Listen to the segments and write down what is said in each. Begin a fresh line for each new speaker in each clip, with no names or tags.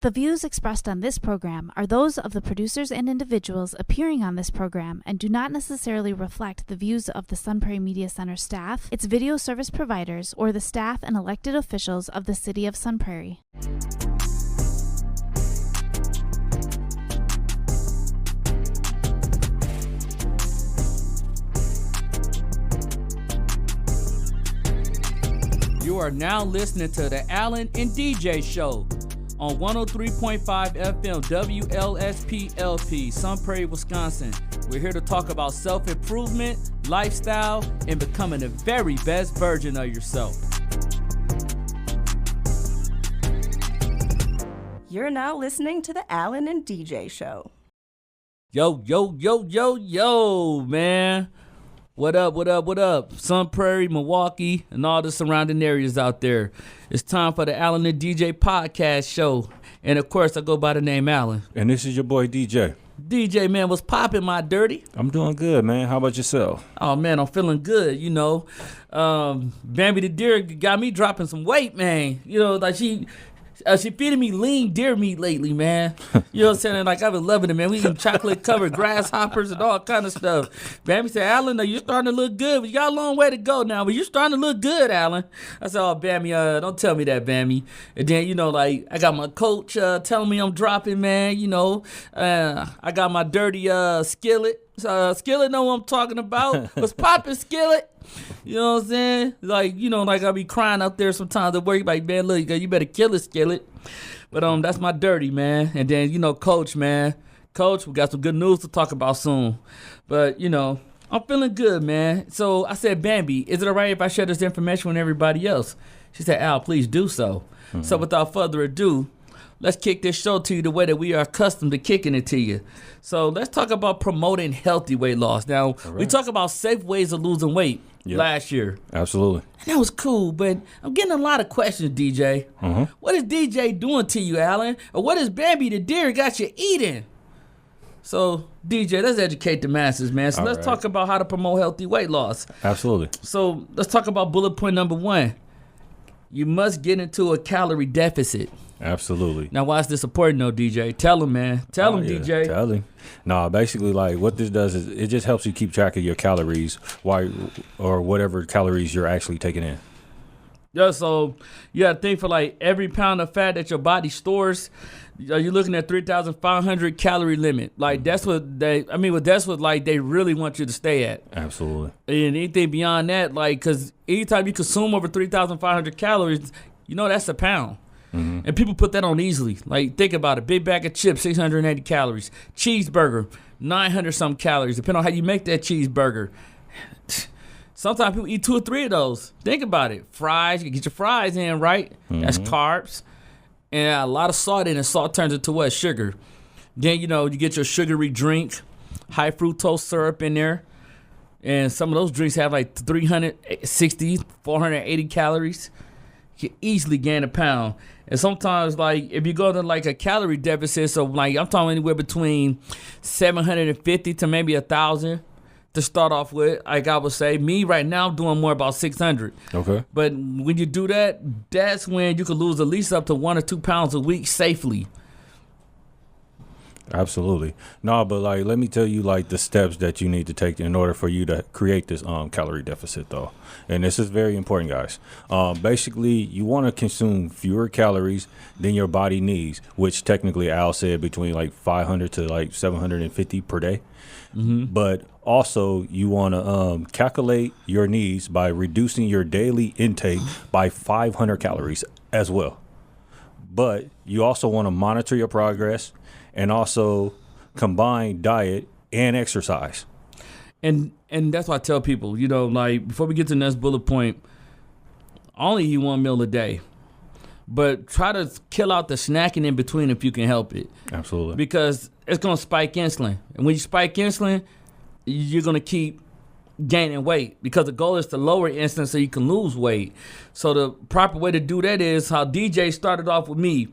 The views expressed on this program are those of the producers and individuals appearing on this program and do not necessarily reflect the views of the Sun Prairie Media Center staff, its video service providers, or the staff and elected officials of the City of Sun Prairie.
You are now listening to the Allen and DJ Show on 103.5 FM WLSP-LP, Sun Prairie, Wisconsin. We're here to talk about self-improvement, lifestyle, and becoming the very best version of yourself.
You're now listening to the Allen and DJ Show.
Yo, man. What up? Sun Prairie, Milwaukee, and all the surrounding areas out there. It's time for the Allen and DJ podcast show. And of course, I go by the name Allen.
And this is your boy DJ.
DJ, man, what's popping, my dirty?
I'm doing good, man. How about yourself?
Oh, man, I'm feeling good, you know. Bambi the deer got me dropping some weight, man. You know, like she feeding me lean deer meat lately, man. You know what I'm saying? Like, I've been loving it, man. We eating chocolate-covered grasshoppers and all kind of stuff. Bambi said, Alan, you're starting to look good. You got a long way to go now, but you're starting to look good, Alan. I said, oh, Bambi, don't tell me that, Bambi. And then, you know, like, I got my coach telling me I'm dropping, man. You know, I got my dirty skillet. Skillet know what I'm talking about. What's popping, Skillet? You know what I'm saying? Like, you know, like I be crying out there sometimes at work, like, man, look, you better kill it, Skillet. But that's my dirty, man. And then, you know, Coach, man. Coach, we got some good news to talk about soon. But, you know, I'm feeling good, man. So I said, Bambi, is it all right if I share this information with everybody else? She said, Al, please do so. Mm-hmm. So without further ado, let's kick this show to you the way that we are accustomed to kicking it to you. So let's talk about promoting healthy weight loss. Now, we talk about safe ways of losing weight last year.
Absolutely.
And that was cool, but I'm getting a lot of questions, DJ. Mm-hmm. What is DJ doing to you, Alan? Or what is Bambi the deer got you eating? So, DJ, let's educate the masses, man. So let's talk about how to promote healthy weight loss.
Absolutely.
So let's talk about bullet point number 1. You must get into a calorie deficit.
Absolutely.
Now, why is this important, though, DJ? Tell him, man. Tell him, DJ.
Tell him. No, basically, like, what this does is it just helps you keep track of your calories or whatever calories you're actually taking in.
Yeah, so you got to think for, like, every pound of fat that your body stores, you're looking at 3,500 calorie limit. Like, that's what they really want you to stay at.
Absolutely.
And anything beyond that, like, because anytime you consume over 3,500 calories, you know that's a pound. Mm-hmm. And people put that on easily. Like, think about it. Big bag of chips, 680 calories. Cheeseburger, 900-something calories, depending on how you make that cheeseburger. Sometimes people eat 2 or 3 of those. Think about it. Fries, you get your fries in, right? Mm-hmm. That's carbs. And a lot of salt in it. Salt turns into what? Sugar. Then, you know, you get your sugary drink, high fructose syrup in there. And some of those drinks have like 360, 480 calories. You can easily gain a pound. And sometimes, like, if you go to, like, a calorie deficit, so, like, I'm talking anywhere between 750 to maybe 1,000 to start off with. Like I would say, me right now, I'm doing more about 600.
Okay.
But when you do that, that's when you can lose at least up to 1 or 2 pounds a week safely.
Absolutely. No, but, like, let me tell you, like, the steps that you need to take in order for you to create this calorie deficit, though. And this is very important, guys. Basically, you want to consume fewer calories than your body needs, which technically Al said between, like, 500 to, like, 750 per day. Mm-hmm. But also, you want to calculate your needs by reducing your daily intake by 500 calories as well. But you also want to monitor your progress and also combine diet and exercise.
And that's why I tell people, you know, like, before we get to the next bullet point, only eat 1 meal a day. But try to kill out the snacking in between if you can help it.
Absolutely.
Because it's going to spike insulin. And when you spike insulin, you're going to keep gaining weight, because the goal is to lower insulin so you can lose weight. So the proper way to do that is how DJ started off with me.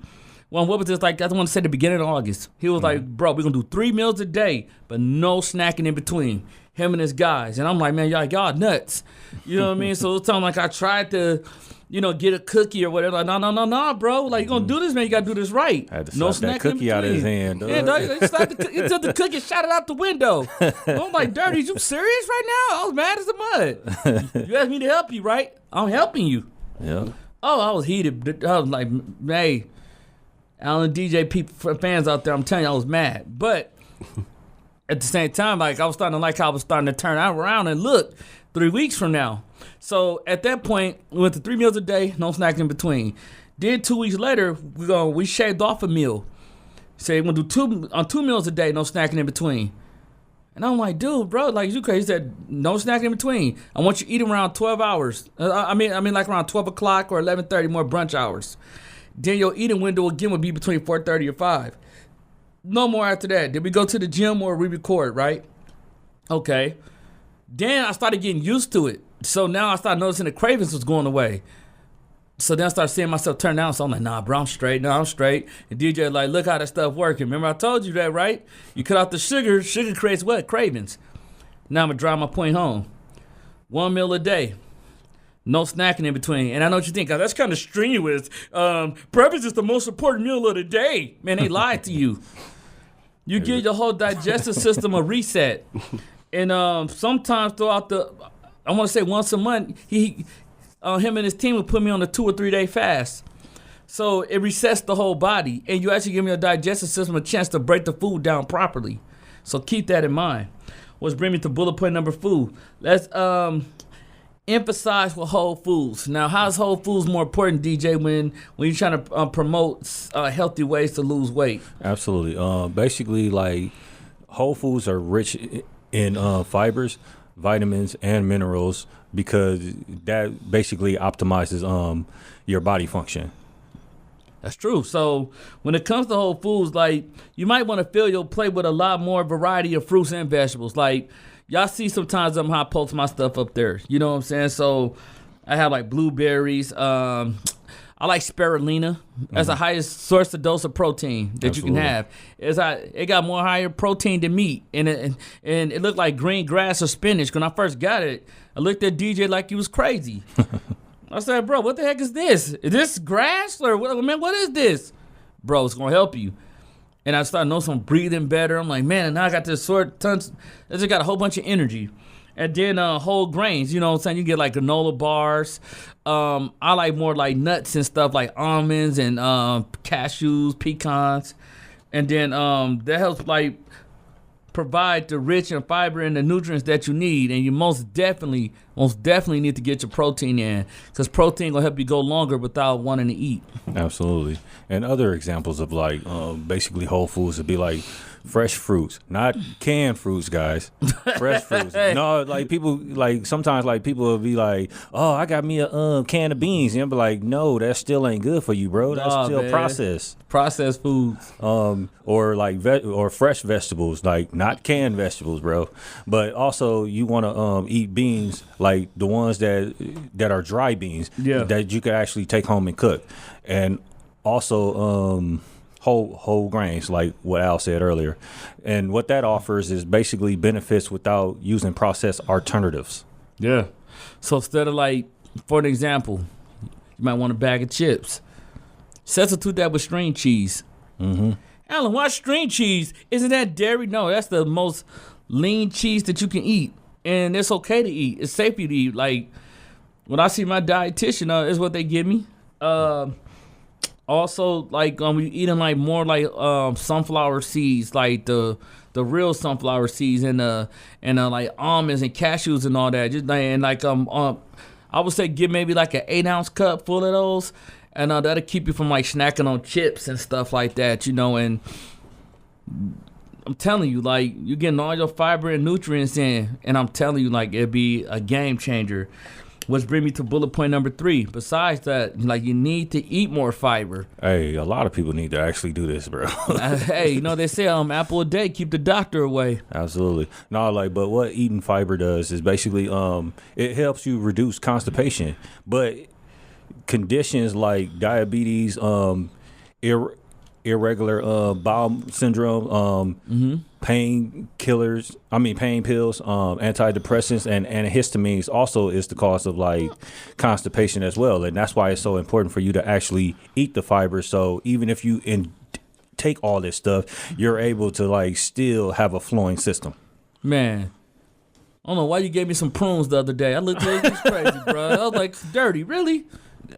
Well, what was this like? I want to say the beginning of August. He was like, bro, we're going to do 3 meals a day, but no snacking in between. Him and his guys. And I'm like, man, y'all nuts. You know what I mean? So it's time like I tried to, get a cookie or whatever. Like, no, bro. Like, you going to do this, man. You got to do this right.
I had to
no
slap that
snacking in
cookie out of his hand.
Yeah, dog. He took the cookie and shot it out the window. I'm like, Dirty, you serious right now? I was mad as the mud. You asked me to help you, right? I'm helping you.
Yeah.
Oh, I was heated. I was like, hey, Alan DJ people, fans out there, I'm telling you, I was mad. But at the same time, like I was starting to like how I was starting to turn around and look 3 weeks from now. So at that point, we went to 3 meals a day, no snacks in between. Then 2 weeks later, we shaved off a meal. Say we're gonna do 2 meals a day, no snacking in between. And I'm like, dude, bro, like you crazy. He said, no snacking in between. I want you to eat around 12 hours. I mean like around 12 o'clock or 11:30, more brunch hours. Then your eating window again would be between 4:30 or 5. No more after that. Did we go to the gym or we record, right? Okay. Then I started getting used to it. So now I started noticing the cravings was going away. So then I started seeing myself turn down. So I'm like, nah, bro, I'm straight. No, I'm straight. And DJ like, look how that stuff working. Remember I told you that, right? You cut out the sugar. Sugar creates what? Cravings. Now I'm going to drive my point home. 1 meal a day. No snacking in between. And I know what you think. Oh, that's kind of strenuous. Breakfast is the most important meal of the day. Man, they lied to you. You give your whole digestive system a reset. And sometimes throughout I want to say once a month, him and his team would put me on a 2 or 3 day fast. So it resets the whole body. And you actually give your digestive system a chance to break the food down properly. So keep that in mind. Which brings me to bullet point number 4. Let's emphasize with whole foods. Now, how is whole foods more important, DJ, when you're trying to promote healthy ways to lose weight?
Absolutely. Basically, like whole foods are rich in fibers, vitamins, and minerals because that basically optimizes your body function.
That's true. So when it comes to whole foods, like you might want to fill your plate with a lot more variety of fruits and vegetables. Like y'all see sometimes how I post my stuff up there. You know what I'm saying? So I have like blueberries. I like spirulina. That's the highest source of dose of protein that
Absolutely.
You can have. It got more higher protein than meat, and it looked like green grass or spinach. When I first got it, I looked at DJ like he was crazy. I said, bro, what the heck is this? Is this grass or what? Man, what is this? Bro, it's gonna help you. And I started noticing I'm breathing better. I'm like, man, and now I got this tons. I just got a whole bunch of energy. And then whole grains, you know what I'm saying? You get like granola bars. I like more like nuts and stuff like almonds and cashews, pecans. And then that helps like provide the rich and fiber and the nutrients that you need. And you most definitely need to get your protein in because protein will help you go longer without wanting to eat.
Absolutely. And other examples of like basically whole foods would be like fresh fruits, not canned fruits, guys. Fresh fruits. No, like people, like sometimes like people will be like, oh, I got me a can of beans. And I'll be like, no, that still ain't good for you, bro. That's still
man.
Processed
foods.
Or like or fresh vegetables, like not canned vegetables, bro. But also you want to eat beans like the ones that are dry beans that you could actually take home and cook. And also whole grains, like what Al said earlier. And what that offers is basically benefits without using processed alternatives.
Yeah. So instead of like, for an example, you might want a bag of chips. Substitute that with string cheese.
Mm-hmm.
Alan, why string cheese? Isn't that dairy? No, that's the most lean cheese that you can eat. And it's okay to eat. It's safe to eat. Like, when I see my dietitian, is what they give me. Also, like we eating like more like sunflower seeds, like the real sunflower seeds and like almonds and cashews and all that. Just and like I would say give maybe like an 8-ounce cup full of those, and that'll keep you from like snacking on chips and stuff like that, you know. And I'm telling you, like you're getting all your fiber and nutrients in, and I'm telling you, like it'd be a game changer. Which brings me to bullet point number 3. Besides that, like you need to eat more fiber.
Hey, a lot of people need to actually do this, bro.
Hey, you know they say apple a day keep the doctor away.
Absolutely. No, like, but what eating fiber does is basically it helps you reduce constipation. But conditions like diabetes, irregular bowel syndrome, pain pills, antidepressants, and antihistamines also is the cause of like constipation as well. And that's why it's so important for you to actually eat the fiber. So even if you take all this stuff, you're able to like still have a flowing system.
Man, I don't know why you gave me some prunes the other day. I looked at it, it's crazy, bro. I was like, dirty, really?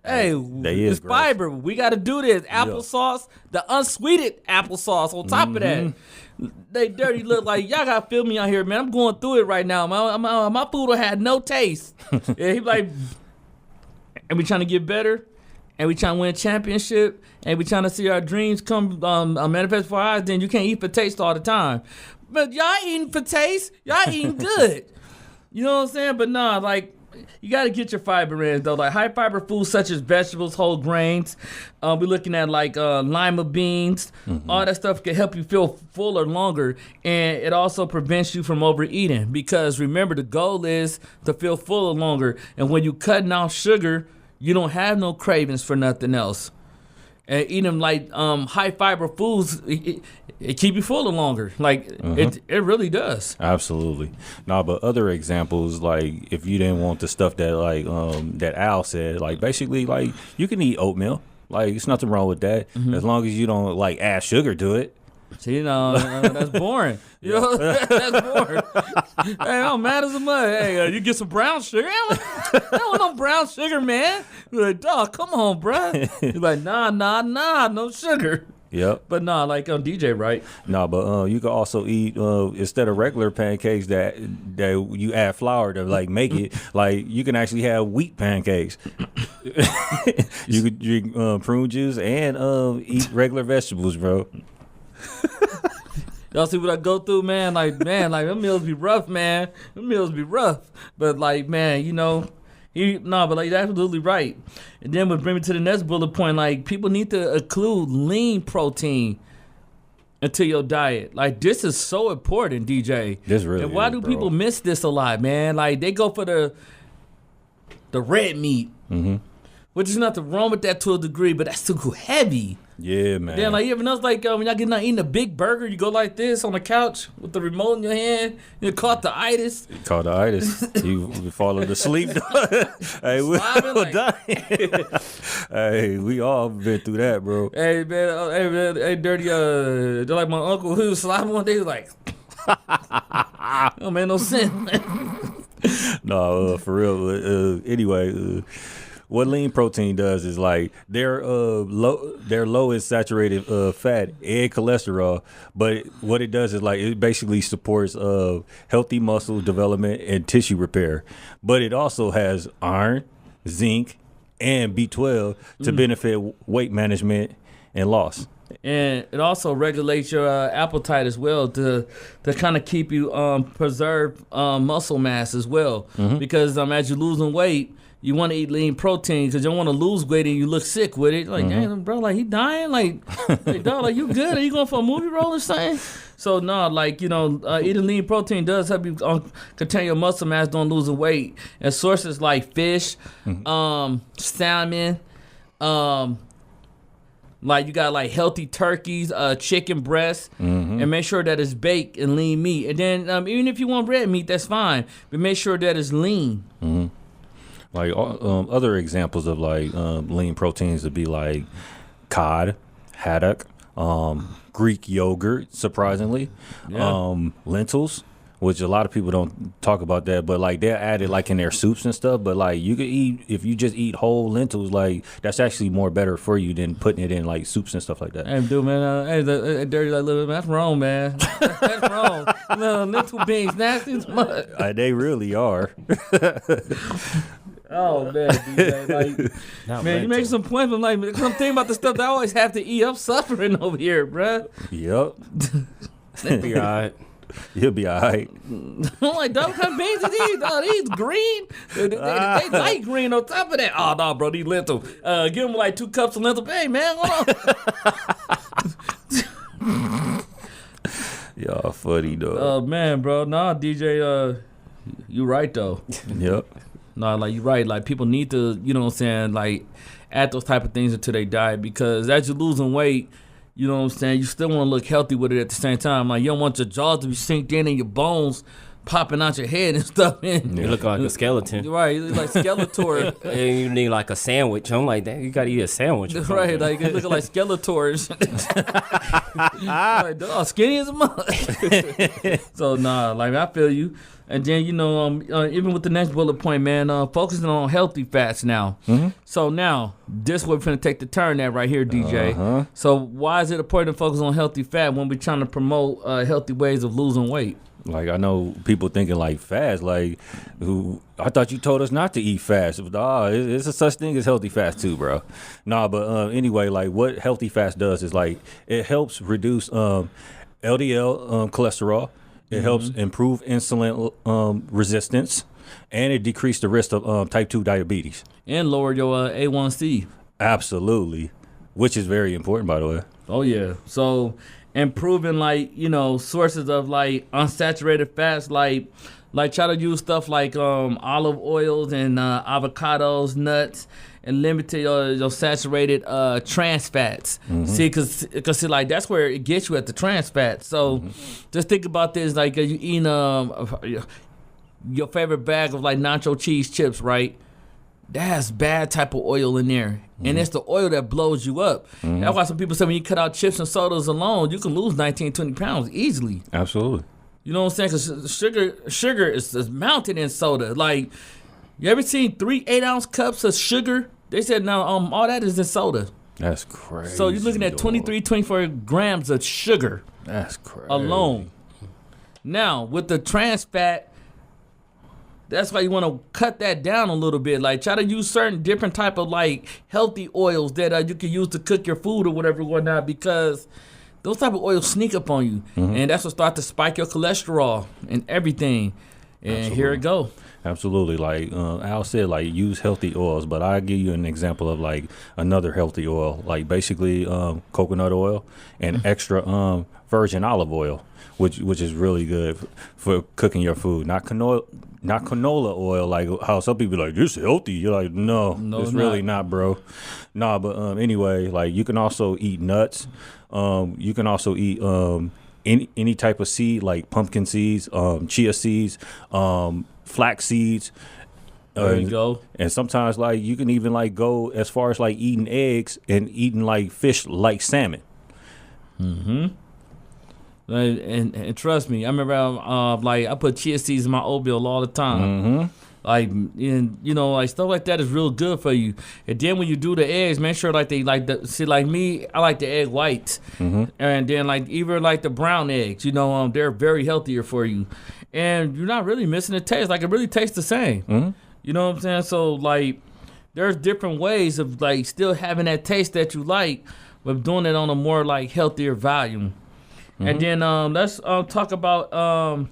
Hey, it's fiber. We got to do this. Applesauce, the unsweetened applesauce on top of that. They dirty look like, y'all got to feel me out here, man. I'm going through it right now. My food had no taste. Yeah, he like, and we trying to get better, and we trying to win a championship, and we trying to see our dreams come manifest before our eyes. Then you can't eat for taste all the time. But y'all eating for taste. Y'all eating good. You know what I'm saying? But nah, like, you got to get your fiber in, though. Like, high fiber foods such as vegetables, whole grains. We're looking at, like, lima beans. All that stuff can help you feel fuller longer. And it also prevents you from overeating. Because, remember, the goal is to feel fuller longer. And when you cutting out sugar, you don't have no cravings for nothing else. And eating, like, high fiber foods, it keep you fuller longer. Like, it really does.
Absolutely. No, but other examples, like, if you didn't want the stuff that, like, that Al said, like, basically, like, you can eat oatmeal. Like, there's nothing wrong with that. As long as you don't, like, add sugar to it.
See, no, that's boring. You know, that's boring. Hey, it don't matter so much. Hey, you get some brown sugar. I don't want no brown sugar, man. You're like, dog, come on, bro. You're like, nah, no sugar.
Yep.
But nah, like DJ, right?
No, but you can also eat instead of regular pancakes that you add flour to like make it. Like you can actually have wheat pancakes. You could drink prune juice and eat regular vegetables, bro.
Y'all see what I go through, man? Like them meals be rough, man. Them meals be rough. But like, man, you know. But like, you're absolutely right. And then would bring me to the next bullet point. Like, people need to include lean protein into your diet. Like, this is so important, DJ.
This really
and why
is,
do
bro.
people miss this a lot, man? Like, they go for the red meat, which is nothing wrong with that to a degree, but that's too heavy.
Yeah, man.
Then, like, you ever notice, like, when y'all get done eating a big burger, you go like this on the couch with the remote in your hand, you caught the itis.
Caught the itis. You falling asleep. Hey, we
Slobbing,
dying. Hey, we all been through that, bro.
Hey, man, hey, dirty, they're like my uncle who was slobbing one day, he was like, don't make no sense.
No, for real. Anyway, what lean protein does is like they're low in saturated fat and cholesterol, but what it does is like it basically supports healthy muscle development and tissue repair. But it also has iron, zinc, and B12 to benefit weight management and loss.
And it also regulates your appetite as well to kind of keep you preserve muscle mass as well. Because as you're losing weight, you want to eat lean protein because you don't want to lose weight and you look sick with it. Like, damn, bro, like, he dying? Like, dog, like, you good? Are you going for a movie role or something? So, no, like, you know, eating lean protein does help you contain your muscle mass during losing weight. And sources like fish, salmon, like, you got, like, healthy turkeys, chicken breasts, and make sure that it's baked and lean meat. And then even if you want red meat, that's fine. But make sure that it's lean.
Like other examples of like lean proteins would be like cod, haddock, Greek yogurt, surprisingly, lentils, which a lot of people don't talk about that, but like they're added like in their soups and stuff. But like you could eat, if you just eat whole lentils, like that's actually more better for you than putting it in like soups and stuff like that.
Hey, dude, man, hey, dirty like little, that's wrong, man. That's wrong. No, lentil beans, nasty as much.
They really are.
Oh man, DJ, like, man, you make some points, but like, I'm thinking about the stuff that I always have to eat. I'm suffering over here, bruh.
Yep.
You'll be all right.
You'll be all right.
I'm like, what kind of beans are these? Oh, these green? They light green on top of that. Oh, no, bro, these lentils. Give them like 2 cups of lentils. Hey, man, hold on.
Y'all funny, though.
Oh, man, bro. Nah, DJ, you right, though.
Yep.
No, like, you're right. Like, people need to, you know what I'm saying, like, add those type of things into their diet because as you're losing weight, You know what I'm saying? You still want to look healthy with it at the same time. Like, you don't want your jaws to be synced in and your bones popping out your head and stuff. And
You look like a skeleton.
right, you look like Skeletor.
And you need like a sandwich. I'm like, damn, you gotta eat a sandwich. or
Right,
something.
like you looking like Skeletors. Like, dog, skinny as a mother. So nah, like I feel you. And then even with the next bullet point, man, focusing on healthy fats now. So now this is what we're gonna take the turn at right here, DJ. So why is it important to focus on healthy fat when we're trying to promote healthy ways of losing weight?
Like, I know people thinking like fast, like, who I thought you told us not to eat fast. But it's a such thing as healthy fast too, bro. Nah, but anyway, like what healthy fast does is like it helps reduce LDL cholesterol. It helps improve insulin resistance, and it decreases the risk of type 2 diabetes.
And lower your A1C.
Absolutely, which is very important, by the way.
Oh yeah. So improving sources of like unsaturated fats, like try to use stuff like olive oils and avocados, nuts, and limit to your saturated trans fats. See, cause like that's where it gets you at the trans fats. So just think about this: like you eating your favorite bag of like nacho cheese chips, right? That has bad type of oil in there. And it's the oil that blows you up. That's why some people say when you cut out chips and sodas alone, you can lose 19, 20 pounds easily.
Absolutely.
You know what I'm saying? Because sugar is mounted in soda. Like, you ever seen 3 8-ounce cups of sugar? They said now all that is in soda.
That's crazy.
So you're looking at 23, 24 grams of sugar.
That's crazy.
Alone. Now, with the trans fat, that's why you want to cut that down a little bit. Like, try to use certain different type of like healthy oils that you can use to cook your food or whatever, whatnot, because those type of oils sneak up on you, and that's what start to spike your cholesterol and everything. And here it go.
Absolutely. Like Al said, like use healthy oils, but I'll give you an example of like another healthy oil, like basically coconut oil and extra virgin olive oil, which is really good for cooking your food. Not canola oil, like how some people are like, this is healthy. You're like, no, it's really not, bro. Nah, but anyway, like you can also eat nuts. You can also eat any type of seed, like pumpkin seeds, chia seeds, flax seeds.
There you go.
And sometimes like you can even like go as far as like eating eggs and eating like fish like salmon.
And trust me, I remember I put chia seeds in my oatmeal all the time. Like, and like stuff like that is real good for you. And then when you do the eggs, make sure like like me, I like the egg whites. And then like even like the brown eggs, they're very healthier for you. And you're not really missing the taste. Like it really tastes the same. You know what I'm saying? So like there's different ways of like still having that taste that you like, but doing it on a more like healthier volume. And then let's talk about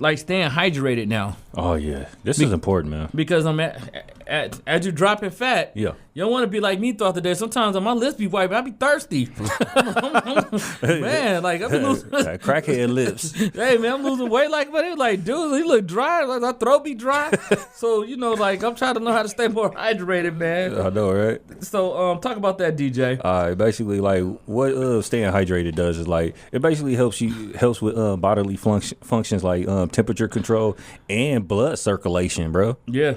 like staying hydrated now.
Oh yeah, this is important, man.
Because as you dropping fat,
Yeah.
you don't want to be like me throughout the day. Sometimes my lips be white, but I be thirsty. Man, like I be losing.
Crackhead lips.
Hey man, I'm losing weight like, but it was like, dude, he look dry. Like my throat be dry. So like I'm trying to know how to stay more hydrated, man.
I know, right?
So talk about that, DJ.
All right, basically, like what staying hydrated does is like it basically helps with bodily functions like temperature control and blood circulation, bro.
Yeah.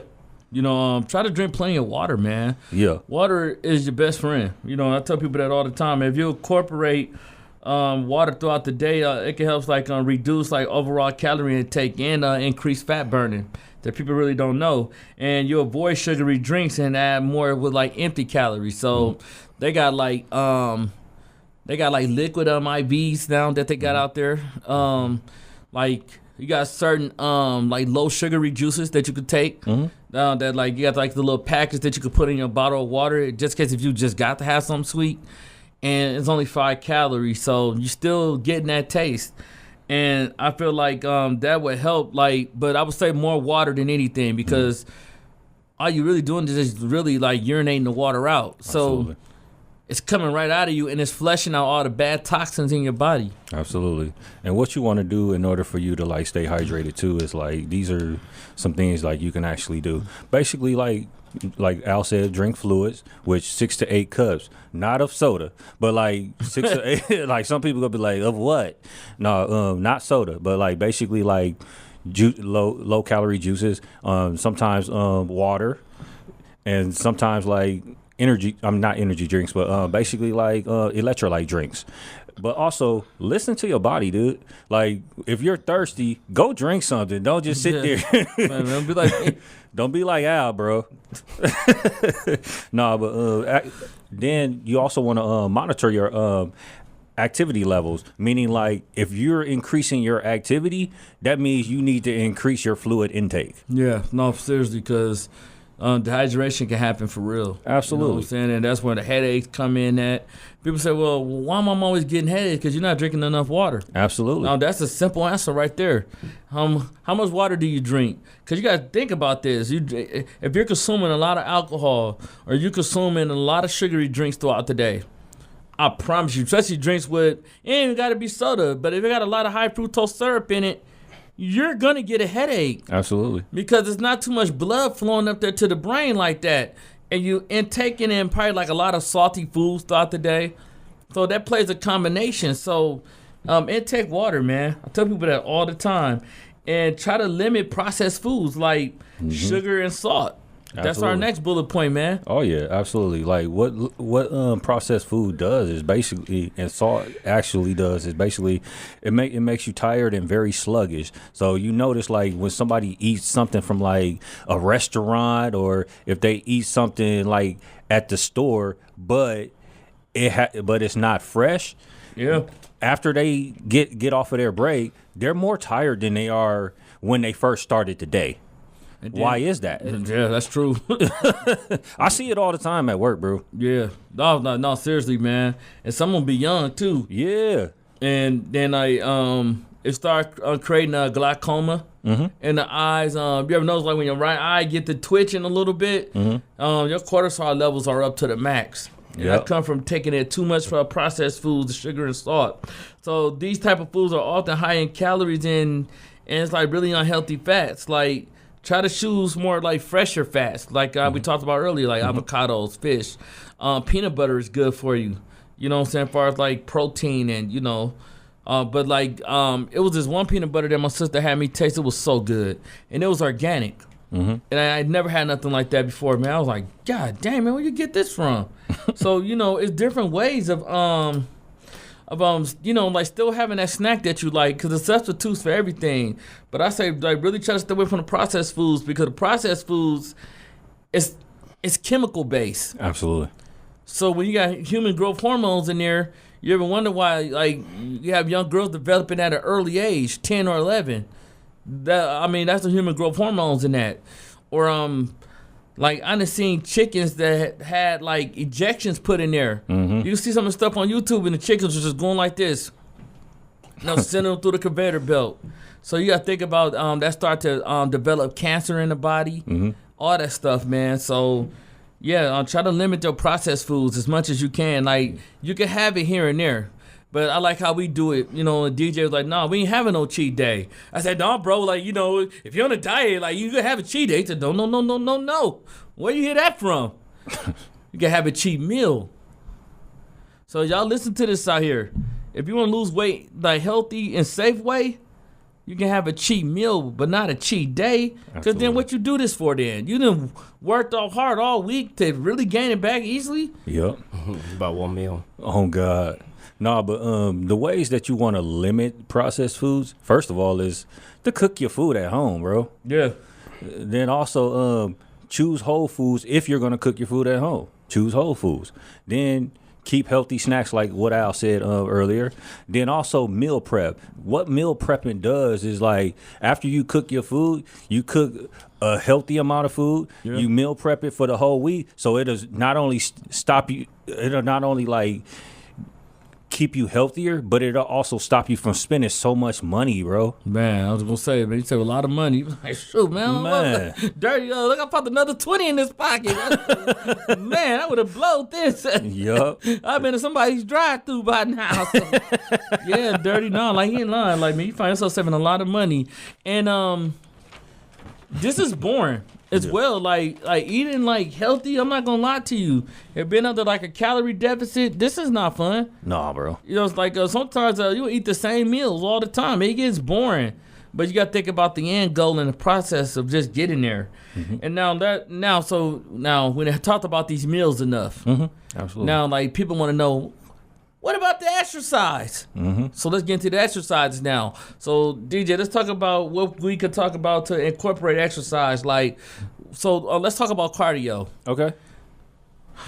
Try to drink plenty of water, man.
Yeah.
Water is your best friend. I tell people that all the time. If you incorporate water throughout the day, it can help like reduce like overall calorie intake and increase fat burning that people really don't know. And you avoid sugary drinks and add more with like empty calories. So they got like liquid IVs now that they got out there. Like you got certain like low sugary juices that you could take. That like you got like the little package that you could put in your bottle of water, just in case if you just got to have something sweet. And it's only 5 calories, so you're still getting that taste. And I feel like that would help. Like, but I would say more water than anything, because all you're really doing is just really like urinating the water out.
Absolutely.
So it's coming right out of you and it's flushing out all the bad toxins in your body.
Absolutely. And what you want to do in order for you to like stay hydrated too is like these are some things like you can actually do. Basically, like Al said, drink fluids, which 6 to 8 cups, not of soda, but like 6 to 8. Like some people gonna be like, of what? No, not soda, but like basically like low calorie juices. Sometimes water, and sometimes like not energy drinks, but basically like electrolyte drinks. But also listen to your body, dude. Like if you're thirsty, go drink something. Don't just sit there.
Man, be like,
don't be like Al, bro. No, but then you also want to monitor your activity levels, meaning like if you're increasing your activity, that means you need to increase your fluid intake.
yeah, no, seriously, because dehydration can happen for real.
Absolutely.
You know what I'm saying? And that's where the headaches come in at. People say, well, why am I always getting headaches? Because you're not drinking enough water.
Absolutely.
Now, that's a simple answer right there. How much water do you drink? Because you got to think about this. If you're consuming a lot of alcohol or you're consuming a lot of sugary drinks throughout the day, I promise you, especially drinks with, it ain't even got to be soda, but if it got a lot of high fructose syrup in it, you're going to get a headache.
Absolutely.
Because there's not too much blood flowing up there to the brain like that. And you taking in probably like a lot of salty foods throughout the day. So that plays a combination. So intake water, man. I tell people that all the time. And try to limit processed foods like sugar and salt. That's our
Absolutely.
next bullet point, man.
Oh yeah, absolutely. Like what processed food does is basically, and salt actually does is basically, it makes you tired and very sluggish. So you notice like when somebody eats something from like a restaurant or if they eat something like at the store, but it's not fresh.
Yeah.
After they get off of their break, they're more tired than they are when they first started the day. Why is that?
Yeah, that's true.
I see it all the time at work, bro.
Yeah. No, seriously, man. And some will be young too.
Yeah.
And then it start creating glaucoma in the eyes. You ever notice like when your right eye get to twitching a little bit, your cortisol levels are up to the max. And that come from taking in too much processed foods, the sugar and salt. So these type of foods are often high in calories and it's like really unhealthy fats. Like try to choose more like fresher fats, like we talked about earlier, like avocados, fish. Peanut butter is good for you. You know what I'm saying? As far as like protein and, you know. But like it was this one peanut butter that my sister had me taste. It was so good. And it was organic. And I'd never had nothing like that before, man. I was like, God damn, man, where you get this from? So, you know, it's different ways of you know, like still having that snack that you like, because it's substitutes for everything. But I say, like, really try to stay away from the processed foods, because the processed foods, it's chemical based.
Absolutely.
So when you got human growth hormones in there, you ever wonder why, like, you have young girls developing at an early age, 10 or 11? That's the human growth hormones in that. Or like I done seen chickens that had like ejections put in there. You can see some of the stuff on YouTube, and the chickens are just going like this, sending them through the conveyor belt. So you got to think about that start to develop cancer in the body, all that stuff, man. So yeah, try to limit your processed foods as much as you can. Like you can have it here and there. But I like how we do it. You know, the DJ was like, "No, we ain't having no cheat day." I said, "No, bro. Like, you know, if you're on a diet, like, you can have a cheat day." He said, "No. Where you hear that from? You can have a cheat meal." So y'all listen to this out here. If you want to lose weight like healthy and safe way, you can have a cheat meal, but not a cheat day. Because then what you do this for then? You done worked all hard all week to really gain it back easily?
Yep.
About 1 meal.
Oh, God. No, but the ways that you want to limit processed foods, first of all, is to cook your food at home, bro.
Yeah.
Then also choose whole foods if you're going to cook your food at home. Choose whole foods. Then keep healthy snacks like what Al said earlier. Then also meal prep. What meal prepping does is like after you cook your food, you cook a healthy amount of food. Yeah. You meal prep it for the whole week. So it does not only stop you, it'll not only like keep you healthier, but it'll also stop you from spending so much money, bro.
Man, I was gonna say, man, you save a lot of money. You was like, shoot, man, dirty. Look, I popped another 20 in this pocket. Man, I would have blowed this.
Yup.
I've been to somebody's drive-through by now. So. Yeah, dirty. No, like he ain't lying. Like, man, you find yourself saving a lot of money, and this is boring as well. Like eating like healthy. I'm not gonna lie to you. If being under like a calorie deficit, this is not fun.
Nah, bro.
You know, it's like sometimes you eat the same meals all the time. It gets boring. But you got to think about the end goal and the process of just getting there. Mm-hmm. And now when I talked about these meals enough,
Absolutely.
now like people want to know, what about the exercise? So let's get into the exercises now. So DJ, let's talk about what we could talk about to incorporate exercise. Like, so let's talk about cardio.
Okay.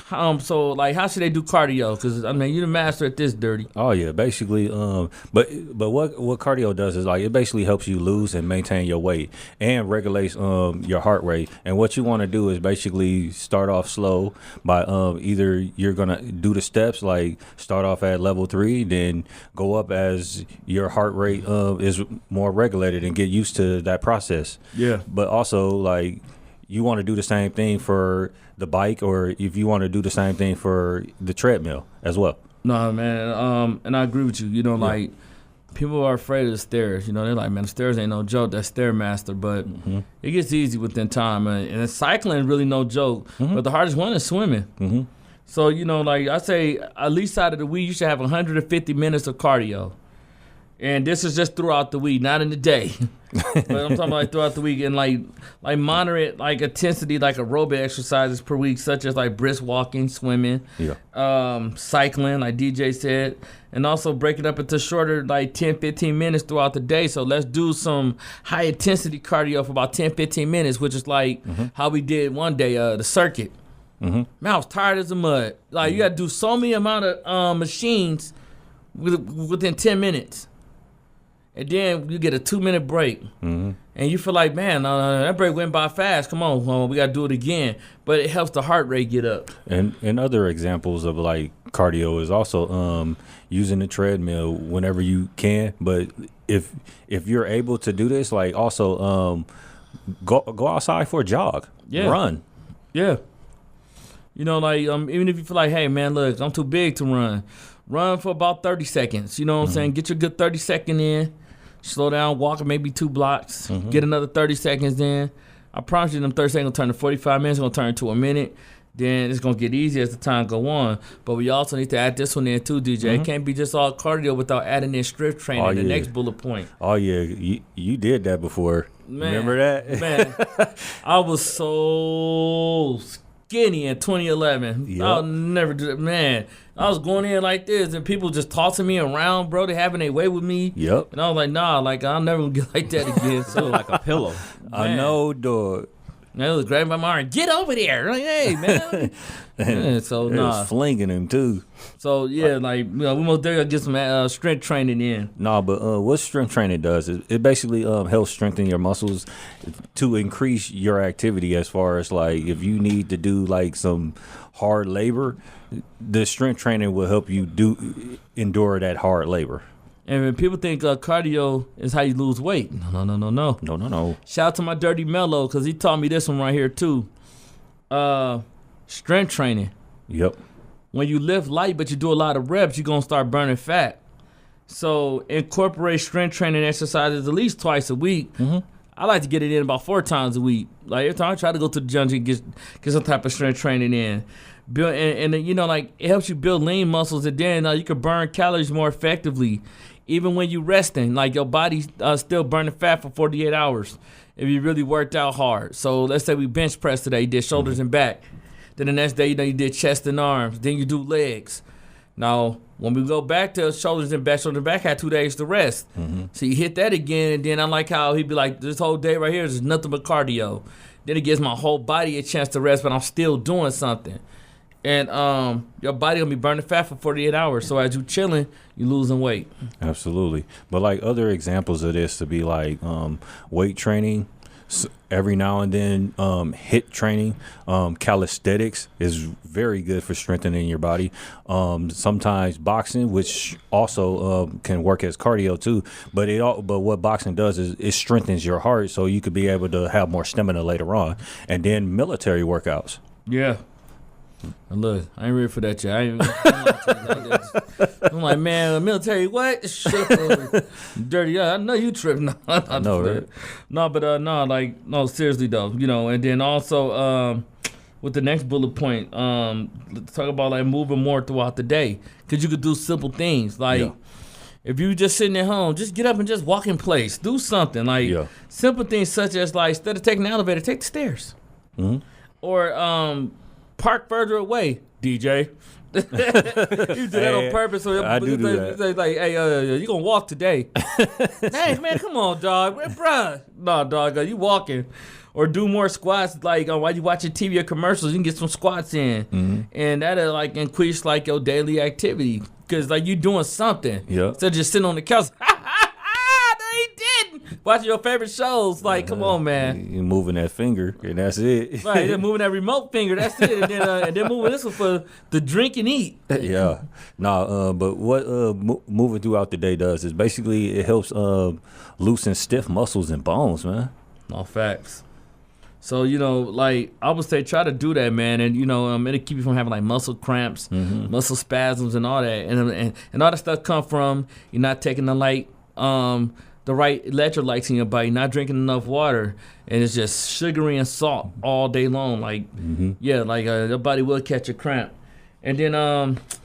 So like, how should they do cardio? Because I mean, you're the master at this, Dirty.
Oh yeah, basically. But what cardio does is like it basically helps you lose and maintain your weight and regulates your heart rate. And what you want to do is basically start off slow by either you're gonna do the steps, like start off at level 3, then go up as your heart rate is more regulated and get used to that process.
Yeah.
But also like you want to do the same thing for the bike, or if you want to do the same thing for the treadmill as well.
No, man. And I agree with you. You know, like people are afraid of the stairs. You know, they're like, man, the stairs ain't no joke. That's Stairmaster. But it gets easy within time. And cycling is really no joke. But the hardest one is swimming. So, you know, like I say, at least out of the week, you should have 150 minutes of cardio. And this is just throughout the week, not in the day. But I'm talking about like throughout the week, and like moderate like intensity, like aerobic exercises per week, such as like brisk walking, swimming, cycling, like DJ said, and also break it up into shorter, like 10, 15 minutes throughout the day. So let's do some high intensity cardio for about 10, 15 minutes, which is like how we did one day, the circuit. Man, I was tired as a mud. Like you got to do so many amount of machines within 10 minutes. And then you get a 2-minute break. And you feel like, man, that break went by fast. Come on, we got to do it again. But it helps the heart rate get up.
And other examples of like cardio is also using the treadmill whenever you can. But if you're able to do this, like also go outside for a jog. Run. Yeah.
You know, like even if you feel like, hey, man, look, I'm too big to run. Run for about 30 seconds. You know what I'm saying? Get your good 30-second in. Slow down, walk maybe 2 blocks. Get another 30 seconds in. I promise you them 30 seconds will turn to 45 minutes. It's going to turn to a minute. Then it's going to get easier as the time go on. But we also need to add this one in too, DJ. It can't be just all cardio without adding in strength training, the next bullet point.
Oh, yeah. You did that before. Man, remember that?
Man, I was so skinny in 2011.
Yep.
I'll never do that. Man, I was going in like this, and people just tossing me around, bro. They having their way with me.
Yep.
And I was like, nah, like I'll never get like that again. So
like a pillow.
I know, dog.
Man, it was grabbing my arm. Get over there. Like, hey, man. Yeah, so,
It was flinging him, too.
So, yeah, like, you know, we most there get some strength training in.
No, but what strength training does is it basically helps strengthen your muscles to increase your activity as far as, like, if you need to do, like, some hard labor, the strength training will help you endure that hard labor.
And when people think cardio is how you lose weight, no. Shout out to my Dirty Mello, because he taught me this one right here, too. Strength training.
Yep.
When you lift light but you do a lot of reps, you're going to start burning fat. So incorporate strength training exercises at least twice a week. I like to get it in about 4 times a week. Like every time I try to go to the gym and get some type of strength training in. Build and you know, like it helps you build lean muscles, and then you can burn calories more effectively. Even when you resting, like your body's still burning fat for 48 hours if you really worked out hard. So let's say we bench press today, you did shoulders and back. Then the next day, you know, you did chest and arms. Then you do legs. Now, when we go back to shoulders and back, had 2 days to rest. So you hit that again, and then I like how he'd be like, this whole day right here is nothing but cardio. Then it gives my whole body a chance to rest, but I'm still doing something. And your body will be burning fat for 48 hours. So as you chilling, you losing weight.
Absolutely. But like other examples of this to be like weight training. Every now and then, HIIT training, calisthenics is very good for strengthening your body. Sometimes boxing, which also can work as cardio too, but what boxing does is it strengthens your heart, so you could be able to have more stamina later on. And then military workouts.
Yeah. And look, I ain't ready for that yet. I'm like, man, military, what? Shit, dirty. Yeah, I know you tripping.
I know, right?
No, seriously though, and then also with the next bullet point, let's talk about like moving more throughout the day, because you could do simple things like. If you just sitting at home, just get up and just walk in place. Do something like simple things such as like instead of taking the elevator, take the stairs, or park further away, DJ. You do that on purpose. So
I do that.
Like, hey, you gonna walk today? Hey, man, come on, dog, bruh. No, dog, you walking. Or do more squats. Like while you watching TV or commercials, you can get some squats in, and that'll like increase like your daily activity, because like you doing something. Yeah. Instead of just sitting on the couch. Watching your favorite shows, like, come on, man.
You're moving that finger, and that's it.
Right, you're moving that remote finger, that's it. And then moving this one for the drink and eat.
Yeah. But what moving throughout the day does is basically it helps loosen stiff muscles and bones, man.
All facts. So, like, I would say try to do that, man. And, it'll keep you from having, like, muscle cramps, muscle spasms, and all that. And all that stuff come from you're not taking the right electrolytes in your body, not drinking enough water, and it's just sugary and salt all day long. Like, your body will catch a cramp. And then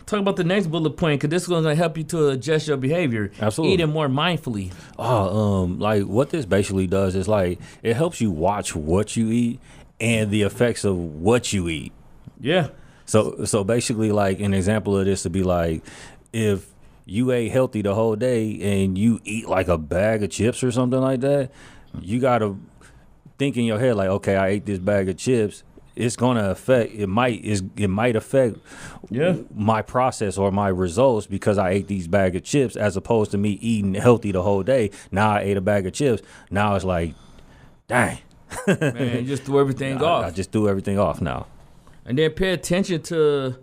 talk about the next bullet point, because this is going to help you to adjust your behavior.
Absolutely.
Eating more mindfully.
Like what this basically does is like it helps you watch what you eat and the effects of what you eat.
Yeah.
So basically, like an example of this would be like if you ate healthy the whole day and you eat like a bag of chips or something like that, you gotta think in your head like, okay, I ate this bag of chips. It's gonna affect. It might affect my process or my results because I ate these bag of chips, as opposed to me eating healthy the whole day. Now I ate a bag of chips. Now it's like, dang,
man, you just threw everything off.
I just threw everything off now.
And then pay attention to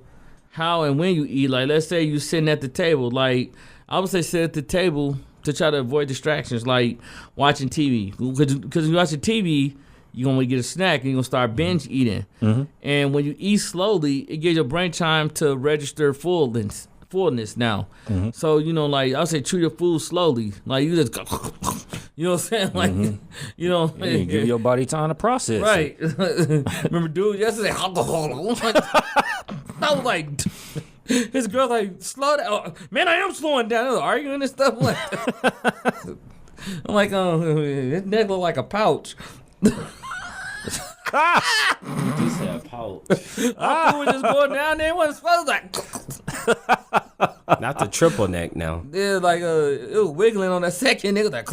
how and when you eat. Like, let's say you're sitting at the table. Like, I would say sit at the table to try to avoid distractions, like watching TV. Because when you watch TV, you're going to get a snack and you're going to start binge eating. And when you eat slowly, it gives your brain time to register fullness now. So, like, I would say chew your food slowly. Like, you just, you know what I'm saying? Like,
give your body time to process.
Right. Remember, dude, yesterday, I was like, his girl's like, slow down. Man, I am slowing down. I was arguing and stuff. I'm like, his neck look like a pouch.
You said a pouch.
I was just going down there. It wasn't supposed to.
Not the triple neck now.
Yeah, like it was wiggling on that second. It was like.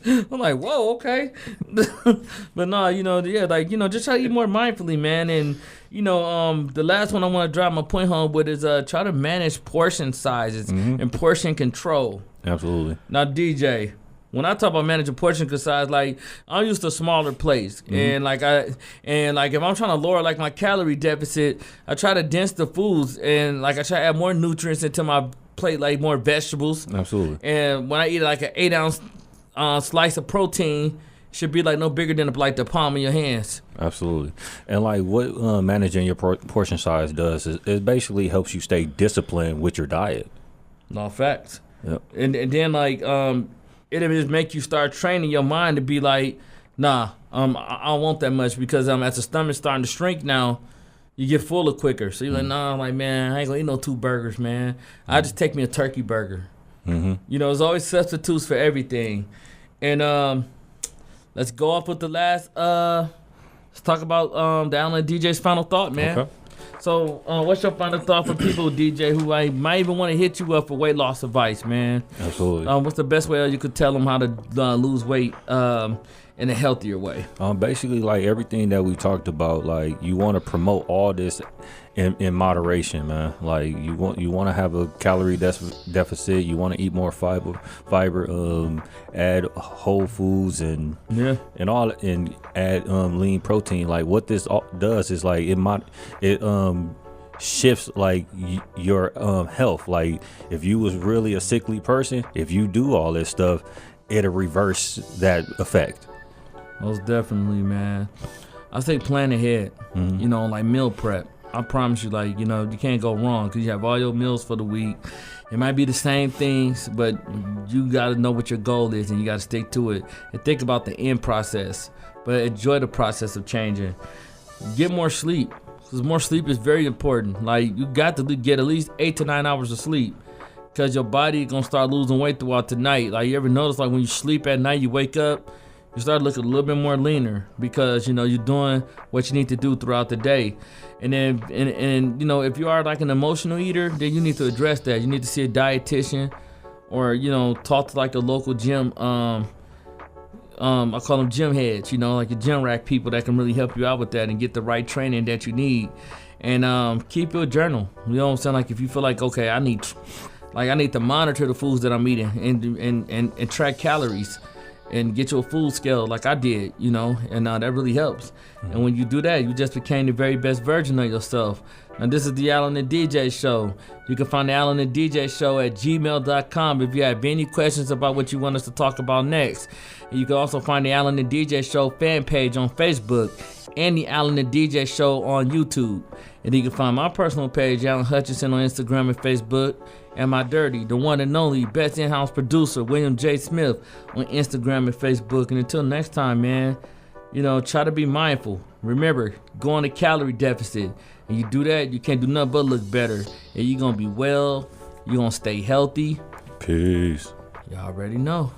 I'm like, whoa, okay. But no, just try to eat more mindfully, man. And the last one I want to drive my point home with is try to manage portion sizes and portion control.
Absolutely.
Now, DJ, when I talk about managing portion size, like I'm used to smaller plates, and like if I'm trying to lower like my calorie deficit, I try to dense the foods, and like I try to add more nutrients into my plate, like more vegetables.
Absolutely.
And when I eat like an 8-ounce slice of protein, should be like no bigger than like the palm of your hands.
Absolutely. And like what managing your portion size does is it basically helps you stay disciplined with your diet.
No facts.
Yep.
And then like it'll just make you start training your mind to be like, nah, I don't want that much, because as the stomach's starting to shrink now, you get fuller quicker. So you're like, nah, I'm like, man, I ain't gonna eat no 2 burgers, man. I just take me a turkey burger. There's always substitutes for everything. And let's go off with the last. Let's talk about the Alan DJ's final thought, man. Okay. So, what's your final thought for people, DJ, who might even want to hit you up for weight loss advice, man?
Absolutely.
What's the best way you could tell them how to lose weight in a healthier way?
Basically, like everything that we talked about, like you want to promote all this in moderation, man. Like you want to have a calorie deficit. You want to eat more fiber, add whole foods and add lean protein. Like what this does is like it shifts like your health. Like if you was really a sickly person, if you do all this stuff, it'll reverse that effect.
Most definitely, man. I say plan ahead. You know, like meal prep. I promise you, like, you know, you can't go wrong because you have all your meals for the week. It might be the same things, but you got to know what your goal is and you got to stick to it and think about the end process, but enjoy the process of changing. Get more sleep because more sleep is very important. Like, you got to get at least 8 to 9 hours of sleep because your body is going to start losing weight throughout the night. Like, you ever notice, like, when you sleep at night, you wake up, you start looking a little bit more leaner because, you know, you're doing what you need to do throughout the day. And then, and you know, if you are like an emotional eater, then you need to address that. You need to see a dietitian or, you know, talk to like a local gym. I call them gym heads, you know, like a gym rack people that can really help you out with that and get the right training that you need. And keep your journal. You know what I'm saying? Like if you feel like, okay, I need to monitor the foods that I'm eating and track calories. And get your food scale like I did, you know, and that really helps. And when you do that, you just became the very best version of yourself. And this is the Alan and DJ Show. You can find the Alan and DJ Show at gmail.com if you have any questions about what you want us to talk about next. And you can also find the Alan and DJ Show fan page on Facebook and the Alan and DJ Show on YouTube. And you can find my personal page, Alan Hutchinson, on Instagram and Facebook. And my dirty, the one and only best in-house producer, William J. Smith, on Instagram and Facebook. And until next time, man, you know, try to be mindful. Remember, go on a calorie deficit. And you do that, you can't do nothing but look better. And you're going to be well. You're going to stay healthy.
Peace.
Y'all already know.